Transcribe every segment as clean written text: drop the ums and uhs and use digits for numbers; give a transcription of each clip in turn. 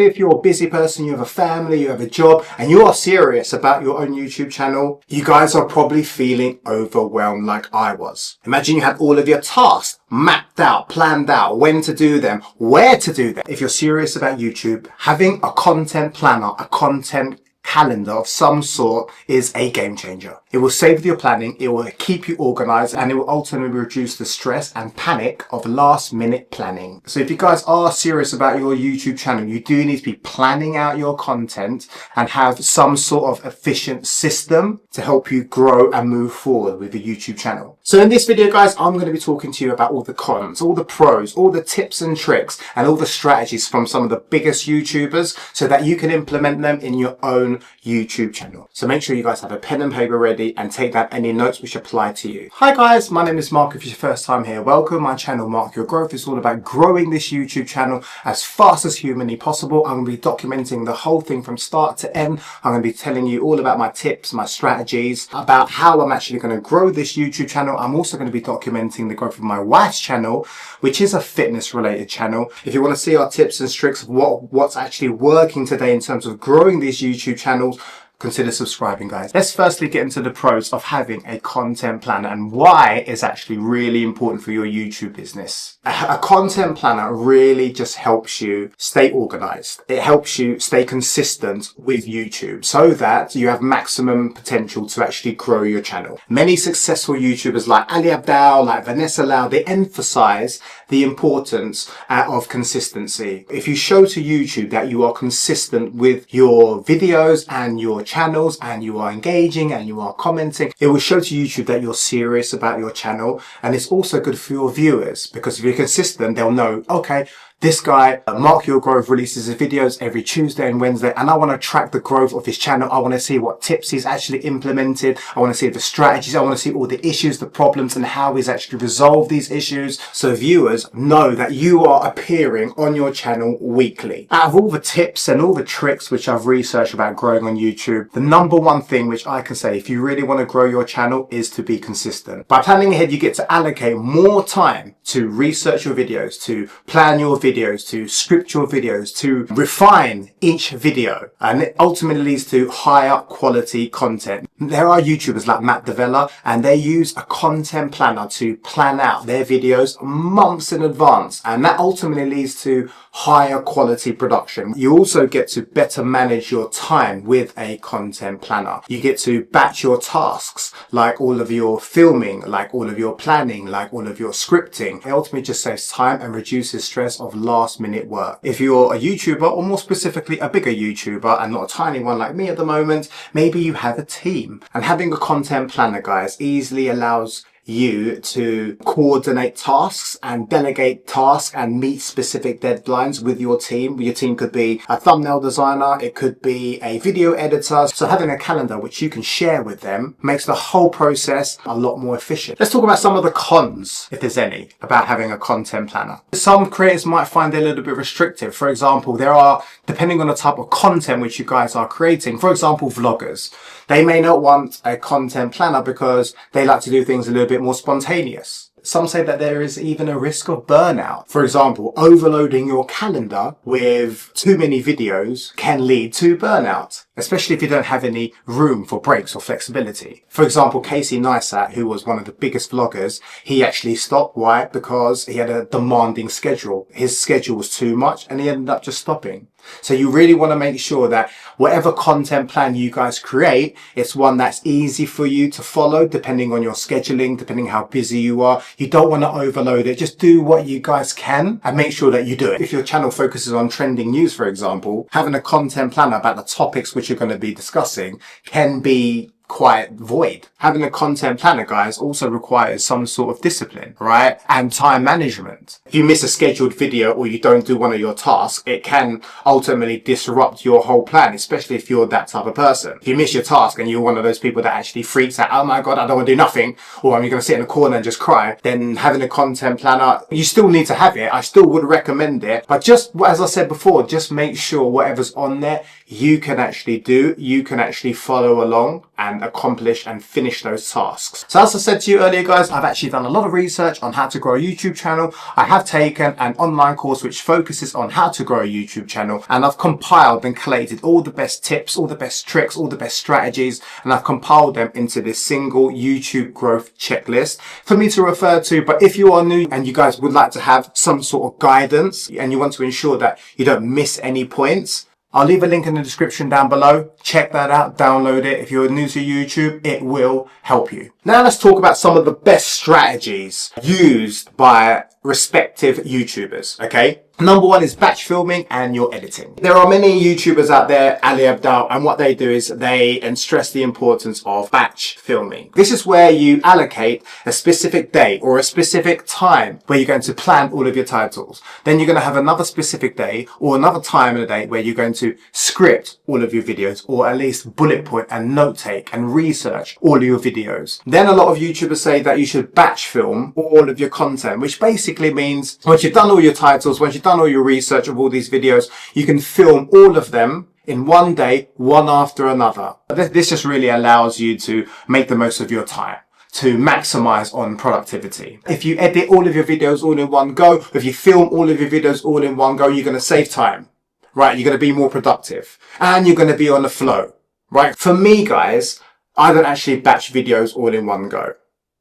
If you're a busy person, you have a family, you have a job, and you are serious about your own YouTube channel, you guys are probably feeling overwhelmed like I was. Imagine you had all of your tasks mapped out, planned out, when to do them, where to do them. If you're serious about YouTube, having a content planner, a content calendar of some sort is a game changer. It will save your planning, it will keep you organized, and it will ultimately reduce the stress and panic of last minute planning. So if you guys are serious about your YouTube channel, you do need to be planning out your content and have some sort of efficient system to help you grow and move forward with your YouTube channel. So in this video, guys, I'm going to be talking to you about all the cons, all the pros, all the tips and tricks, and all the strategies from some of the biggest YouTubers so that you can implement them in your own YouTube channel. So make sure you guys have a pen and paper ready and take down any notes which apply to you. Hi guys, my name is Mark. If it's your first time here, welcome. My channel, Mark Your Growth, is all about growing this YouTube channel as fast as humanly possible. I'm going to be documenting the whole thing from start to end. I'm going to be telling you all about my tips, my strategies, about how I'm actually going to grow this YouTube channel. I'm also going to be documenting the growth of my wife's channel, which is a fitness related channel. If you want to see our tips and tricks of what's actually working today in terms of growing these YouTube channels, consider subscribing, guys. Let's firstly get into the pros of having a content planner and why it's actually really important for your YouTube business. A content planner really just helps you stay organized. It helps you stay consistent with YouTube so that you have maximum potential to actually grow your channel. Many successful YouTubers like Ali Abdaal, like Vanessa Lau, they emphasize the importance of consistency. If you show to YouTube that you are consistent with your videos and your channels and you are engaging and you are commenting, it will show to YouTube that you're serious about your channel. And it's also good for your viewers because if you're consistent, they'll know, okay, this guy, Mark Your Growth, releases his videos every Tuesday and Wednesday, and I want to track the growth of his channel. I want to see what tips he's actually implemented. I want to see the strategies. I want to see all the issues, the problems, and how he's actually resolved these issues. So viewers know that you are appearing on your channel weekly. Out of all the tips and all the tricks which I've researched about growing on YouTube, the number one thing which I can say if you really want to grow your channel is to be consistent. By planning ahead, you get to allocate more time to research your videos, to plan your videos, to script your videos, to refine each video, and it ultimately leads to higher quality content. There are YouTubers like Matt Devella, and they use a content planner to plan out their videos months in advance, and that ultimately leads to higher quality production. You also get to better manage your time with a content planner. You get to batch your tasks, like all of your filming, like all of your planning, like all of your scripting. It ultimately just saves time and reduces stress of last minute work. If you're a YouTuber, or more specifically a bigger YouTuber and not a tiny one like me at the moment, maybe you have a team. And having a content planner, guys, easily allows you to coordinate tasks and delegate tasks and meet specific deadlines with your team. Your team could be a thumbnail designer, it could be a video editor. So having a calendar which you can share with them makes the whole process a lot more efficient. Let's talk about some of the cons, if there's any, about having a content planner. Some creators might find it a little bit restrictive. For example, there are, depending on the type of content which you guys are creating, for example, vloggers, they may not want a content planner because they like to do things a little bit more spontaneous. Some say that there is even a risk of burnout. For example, overloading your calendar with too many videos can lead to burnout, especially if you don't have any room for breaks or flexibility. For example, Casey Neistat, who was one of the biggest vloggers, he actually stopped. Why? Because he had a demanding schedule. His schedule was too much and he ended up just stopping. So you really want to make sure that whatever content plan you guys create, it's one that's easy for you to follow depending on your scheduling, depending how busy you are. You don't want to overload it. Just do what you guys can and make sure that you do it. If your channel focuses on trending news, for example, having a content plan about the topics which you're going to be discussing can be quite void. Having a content planner, guys, also requires some sort of discipline, right? And time management. If you miss a scheduled video or you don't do one of your tasks, it can ultimately disrupt your whole plan, especially if you're that type of person. If you miss your task and you're one of those people that actually freaks out, oh my God, I don't want to do nothing, or I'm going to sit in a corner and just cry, then having a content planner, you still need to have it. I still would recommend it. But just, as I said before, just make sure whatever's on there, you can actually do, you can actually follow along and and accomplish and finish those tasks. So as I said to you earlier, guys, I've actually done a lot of research on how to grow a YouTube channel. I have taken an online course which focuses on how to grow a YouTube channel, and I've compiled and collated all the best tips, all the best tricks, all the best strategies, and I've compiled them into this single YouTube growth checklist for me to refer to. But if you are new and you guys would like to have some sort of guidance and you want to ensure that you don't miss any points, I'll leave a link in the description down below. Check that out, download it. If you're new to YouTube, it will help you. Now let's talk about some of the best strategies used by respective YouTubers, okay? Number one is batch filming and your editing. There are many YouTubers out there, Ali Abdaal, and what they do is they stress the importance of batch filming. This is where you allocate a specific day or a specific time where you're going to plan all of your titles. Then you're going to have another specific day or another time in the day where you're going to script all of your videos, or at least bullet point and note take and research all of your videos. Then a lot of YouTubers say that you should batch film all of your content, which basically means once you've done all your titles, once you've done all your research of all these videos, you can film all of them in one day, one after another. This just really allows you to make the most of your time, to maximize on productivity. If you edit all of your videos all in one go, if you film all of your videos all in one go, you're going to save time, right? You're going to be more productive and you're going to be on the flow, right? For me, guys, I don't actually batch videos all in one go,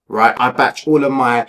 right? I batch all of my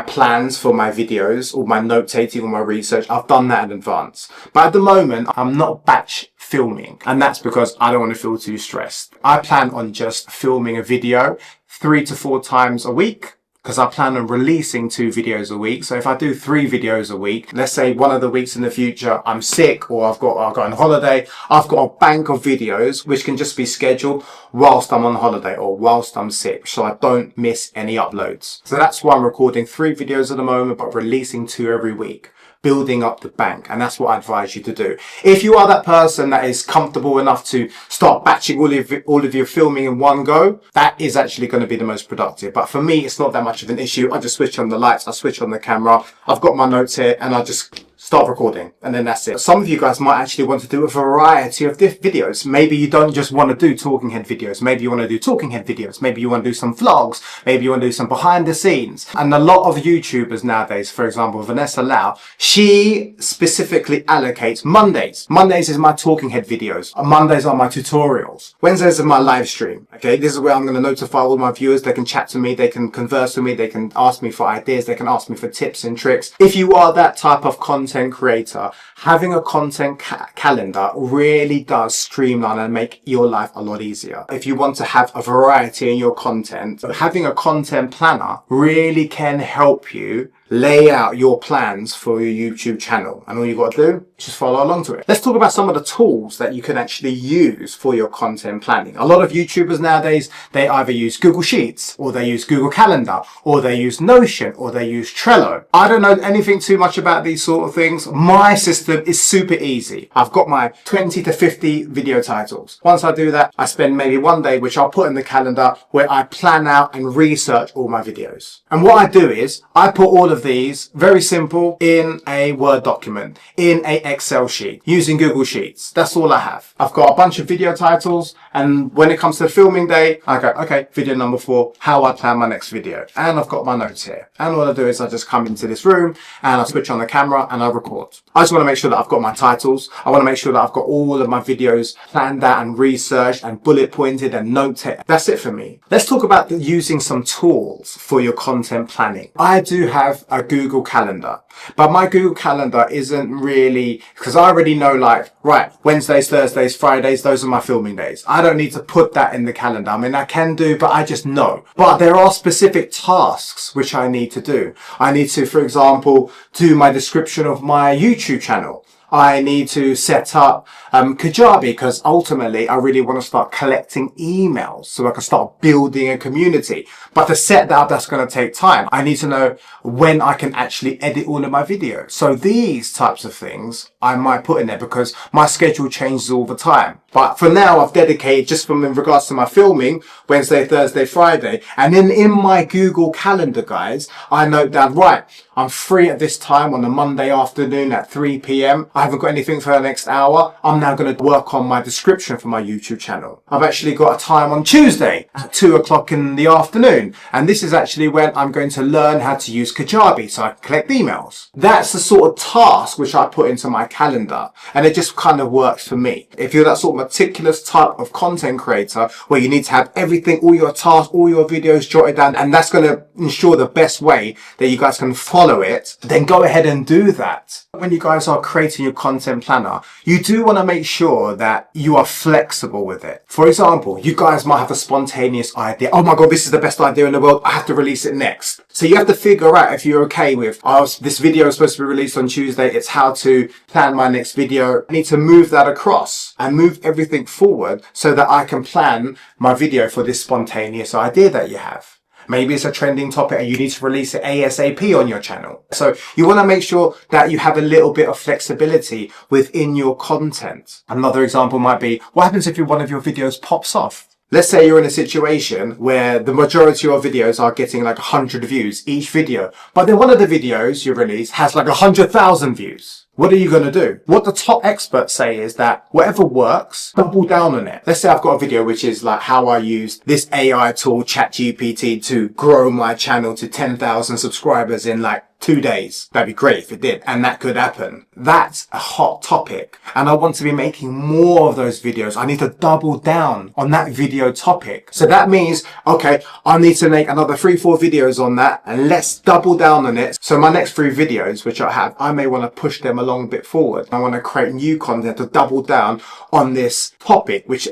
plans for my videos, or my note taking, or my research. I've done that in advance. But at the moment, I'm not batch filming, and that's because I don't want to feel too stressed. I plan on just filming a video 3 to 4 times a week, because I plan on releasing 2 videos a week. So if I do 3 videos a week, let's say one of the weeks in the future I'm sick, or I've got on holiday, I've got a bank of videos which can just be scheduled whilst I'm on holiday or whilst I'm sick, so I don't miss any uploads. So that's why I'm recording 3 videos at the moment, but releasing 2 every week, building up the bank. And that's what I advise you to do. If you are that person that is comfortable enough to start batching all of your filming in one go, that is actually going to be the most productive. But for me, it's not that much of an issue. I just switch on the lights, I switch on the camera, I've got my notes here, and I just start recording, and then that's it. Some of you guys might actually want to do a variety of videos. Maybe you don't just want to do talking head videos. Maybe you want to do talking head videos. Maybe you want to do some vlogs. Maybe you want to do some behind the scenes. And a lot of YouTubers nowadays, for example, Vanessa Lau, she specifically allocates Mondays. Mondays is my talking head videos. Mondays are my tutorials. Wednesdays are my live stream. Okay, this is where I'm going to notify all my viewers. They can chat to me, they can converse with me, they can ask me for ideas, they can ask me for tips and tricks. If you are that type of content creator, having a content calendar really does streamline and make your life a lot easier. If you want to have a variety in your content, having a content planner really can help you lay out your plans for your YouTube channel. And all you got to do is just follow along to it. Let's talk about some of the tools that you can actually use for your content planning. A lot of YouTubers nowadays, they either use Google Sheets, or they use Google Calendar, or they use Notion, or they use Trello. I don't know anything too much about these sort of things. My system is super easy. I've got my 20 to 50 video titles. Once I do that, I spend maybe one day, which I'll put in the calendar, where I plan out and research all my videos. And what I do is I put all of these, very simple, in a Word document, in a Excel sheet, using Google Sheets. That's all I have. I've got a bunch of video titles, and when it comes to the filming day, I go, okay, video number 4, how I plan my next video. And I've got my notes here. And all I do is I just come into this room and I switch on the camera and I record. I just want to make sure that I've got my titles. I want to make sure that I've got all of my videos planned out and researched and bullet pointed and noted. That's it for me. Let's talk about using some tools for your content planning. I do have a Google Calendar, but my Google Calendar isn't really, because I already know, like, right, Wednesdays, Thursdays, Fridays, those are my filming days. I don't need to put that in the calendar. I mean, I can do, but I just know. But there are specific tasks which I need to do. I need to, for example, do my description of my YouTube channel. I need to set up Kajabi, because ultimately I really want to start collecting emails so I can start building a community. But to set that up, that's going to take time. I need to know when I can actually edit all of my videos. So these types of things I might put in there because my schedule changes all the time. But for now, I've dedicated, just from in regards to my filming, Wednesday, Thursday, Friday. And then in my Google Calendar, guys, I note down, right, I'm free at this time on a Monday afternoon at 3 p.m. I haven't got anything for the next hour. I'm now going to work on my description for my YouTube channel. I've actually got a time on Tuesday at 2 o'clock in the afternoon. And this is actually when I'm going to learn how to use Kajabi so I can collect emails. That's the sort of task which I put into my calendar. And it just kind of works for me. If you're that sort of meticulous type of content creator where you need to have everything, all your tasks, all your videos jotted down, and that's going to ensure the best way that you guys can follow it, then go ahead and do that. When you guys are creating your content planner, you do want to make sure that you are flexible with it. For example, you guys might have a spontaneous idea. Oh my God, this is the best idea in the world. I have to release it next. So you have to figure out if you're okay with, oh, this video is supposed to be released on Tuesday. It's how to plan my next video. I need to move that across and move everything forward so that I can plan my video for this spontaneous idea that you have. Maybe it's a trending topic and you need to release it ASAP on your channel. So you want to make sure that you have a little bit of flexibility within your content. Another example might be, what happens if one of your videos pops off? Let's say you're in a situation where the majority of videos are getting like 100 views each video, but then one of the videos you release has like 100,000 views. What are you going to do? What the top experts say is that whatever works, double down on it. Let's say I've got a video which is like how I used this AI tool, ChatGPT, to grow my channel to 10,000 subscribers in like 2 days. That'd be great if it did. And that could happen. That's a hot topic. And I want to be making more of those videos. I need to double down on that video topic. So that means, okay, I need to make another 3-4 videos on that and let's double down on it. So my next 3 videos, which I have, I may want to push them along a bit forward. I want to create new content to double down on this topic, which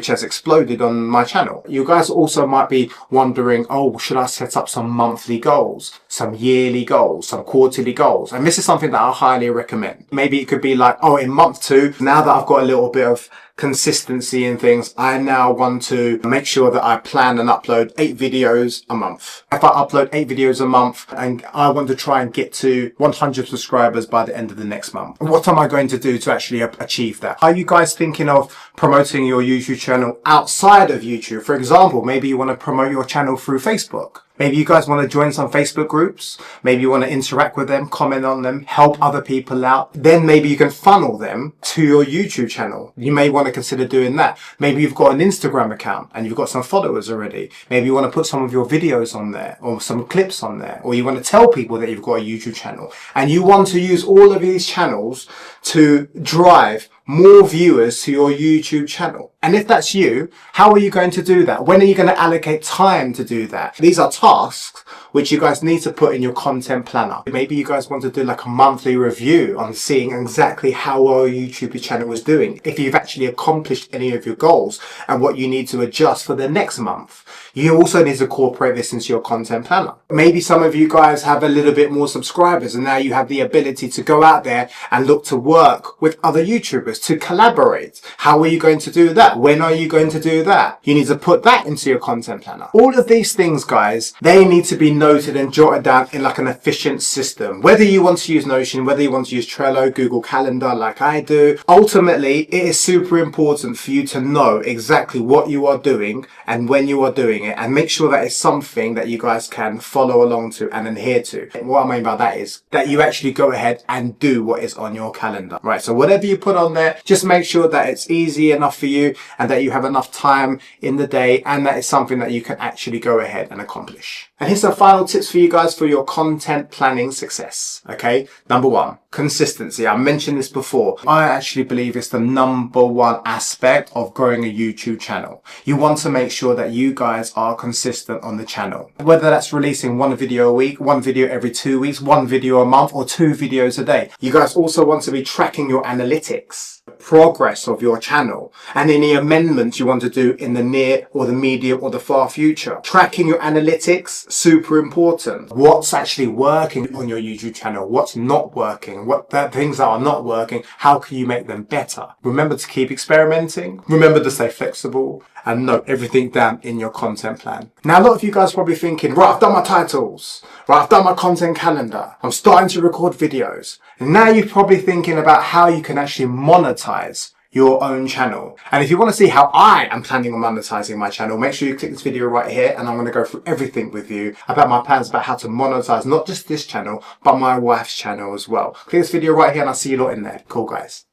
has exploded on my channel. You guys also might be wondering, oh, should I set up some monthly goals, some yearly goals, some quarterly goals? And this is something that I highly recommend. Maybe it could be like, oh, in month 2, now that I've got a little bit of consistency in things, I now want to make sure that I plan and upload 8 videos a month. If I upload 8 videos a month and I want to try and get to 100 subscribers by the end of the next month, what am I going to do to actually achieve that? Are you guys thinking of promoting your YouTube channel outside of YouTube? For example, maybe you want to promote your channel through Facebook. Maybe you guys want to join some Facebook groups. Maybe you want to interact with them, comment on them, help other people out. Then maybe you can funnel them to your YouTube channel. You may want to consider doing that. Maybe you've got an Instagram account and you've got some followers already. Maybe you want to put some of your videos on there or some clips on there, or you want to tell people that you've got a YouTube channel and you want to use all of these channels to drive more viewers to your YouTube channel. And if that's you, how are you going to do that? When are you going to allocate time to do that? These are tasks which you guys need to put in your content planner. Maybe you guys want to do like a monthly review on seeing exactly how well your YouTube channel is doing, if you've actually accomplished any of your goals and what you need to adjust for the next month. You also need to incorporate this into your content planner. Maybe some of you guys have a little bit more subscribers and now you have the ability to go out there and look to work with other YouTubers, to collaborate. How are you going to do that? When are you going to do that? You need to put that into your content planner. All of these things, guys, they need to be noted and jotted down in like an efficient system. Whether you want to use Notion, whether you want to use Trello, Google Calendar like I do, ultimately it is super important for you to know exactly what you are doing and when you are doing it, and make sure that it's something that you guys can follow along to and adhere to. What I mean by that is that you actually go ahead and do what is on your calendar, right? So whatever you put on there, just make sure that it's easy enough for you and that you have enough time in the day and that it's something that you can actually go ahead and accomplish. And here's some final tips for you guys for your content planning success. Okay. Number 1, consistency. I mentioned this before. I actually believe it's the number 1 aspect of growing a YouTube channel. You want to make sure that you guys are consistent on the channel. Whether that's releasing 1 video a week, 1 video every 2 weeks, 1 video a month, or 2 videos a day. You guys also want to be tracking your analytics, the progress of your channel, and any amendments you want to do in the near or the medium or the far future. Tracking your analytics, super important. What's actually working on your YouTube channel? What's not working? What the things that are not working? How can you make them better? Remember to keep experimenting. Remember to stay flexible and note everything down in your content plan. Now, a lot of you guys are probably thinking, right, I've done my titles. Right, I've done my content calendar. I'm starting to record videos. And now you're probably thinking about how you can actually monetize your own channel. And if you want to see how I am planning on monetizing my channel, make sure you click this video right here, and I'm going to go through everything with you about my plans about how to monetize not just this channel, but my wife's channel as well. Click this video right here and I'll see you lot in there. Cool, guys.